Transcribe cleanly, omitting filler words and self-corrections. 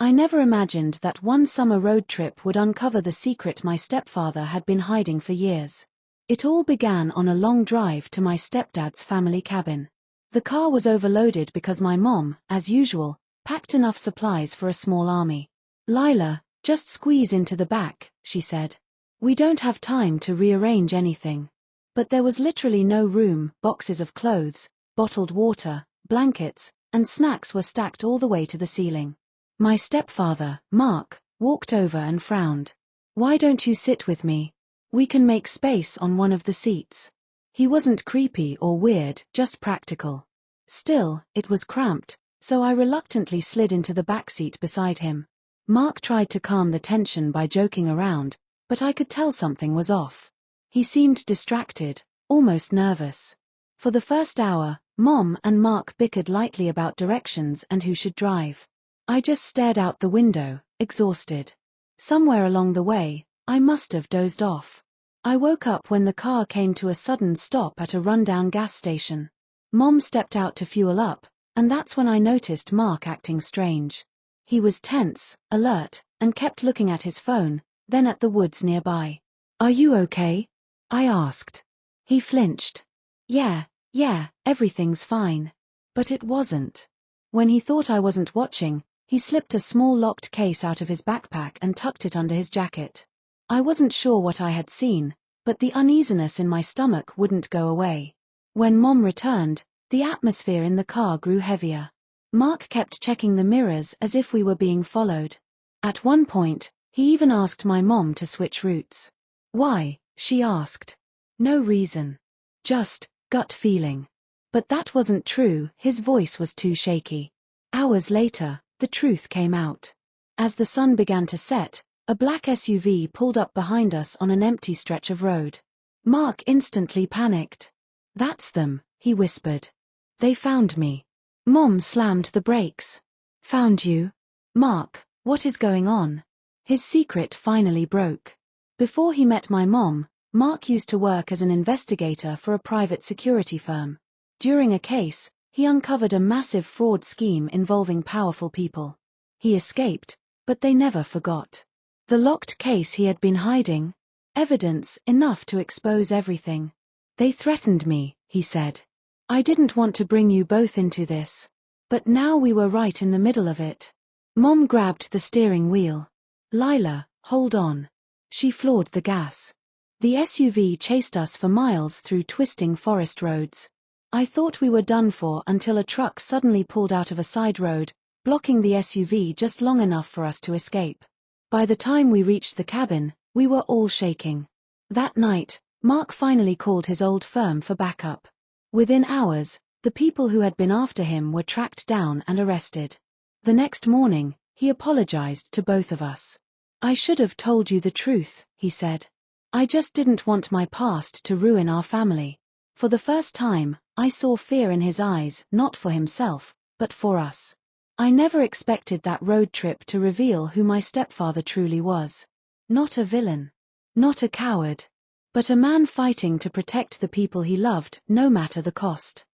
I never imagined that one summer road trip would uncover the secret my stepfather had been hiding for years. It all began on a long drive to my stepdad's family cabin. The car was overloaded because my mom, as usual, packed enough supplies for a small army. "Lila, just squeeze into the back," she said. "We don't have time to rearrange anything." But there was literally no room. Boxes of clothes, bottled water, blankets, and snacks were stacked all the way to the ceiling. My stepfather, Mark, walked over and frowned. "Why don't you sit with me? We can make space on one of the seats." He wasn't creepy or weird, just practical. Still, it was cramped, so I reluctantly slid into the back seat beside him. Mark tried to calm the tension by joking around, but I could tell something was off. He seemed distracted, almost nervous. For the first hour, Mom and Mark bickered lightly about directions and who should drive. I just stared out the window, exhausted. Somewhere along the way, I must have dozed off. I woke up when the car came to a sudden stop at a rundown gas station. Mom stepped out to fuel up, and that's when I noticed Mark acting strange. He was tense, alert, and kept looking at his phone, then at the woods nearby. "Are you okay?" I asked. He flinched. Yeah, everything's fine." But it wasn't. When he thought I wasn't watching, he slipped a small locked case out of his backpack and tucked it under his jacket. I wasn't sure what I had seen, but the uneasiness in my stomach wouldn't go away. When Mom returned, the atmosphere in the car grew heavier. Mark kept checking the mirrors as if we were being followed. At one point, he even asked my mom to switch routes. "Why?" she asked. "No reason. Just gut feeling." But that wasn't true. His voice was too shaky. Hours later, the truth came out. As the sun began to set, a black SUV pulled up behind us on an empty stretch of road. Mark instantly panicked. "That's them," he whispered. "They found me." Mom slammed the brakes. "Found you? Mark, what is going on?" His secret finally broke. Before he met my mom, Mark used to work as an investigator for a private security firm. During a case, he uncovered a massive fraud scheme involving powerful people. He escaped, but they never forgot. The locked case he had been hiding, evidence enough to expose everything. "They threatened me," he said. "I didn't want to bring you both into this. But now we were right in the middle of it." Mom grabbed the steering wheel. "Lila, hold on." She floored the gas. The SUV chased us for miles through twisting forest roads. I thought we were done for until a truck suddenly pulled out of a side road, blocking the SUV just long enough for us to escape. By the time we reached the cabin, we were all shaking. That night, Mark finally called his old firm for backup. Within hours, the people who had been after him were tracked down and arrested. The next morning, he apologized to both of us. "I should have told you the truth," he said. "I just didn't want my past to ruin our family." For the first time, I saw fear in his eyes, not for himself, but for us. I never expected that road trip to reveal who my stepfather truly was. Not a villain. Not a coward. But a man fighting to protect the people he loved, no matter the cost.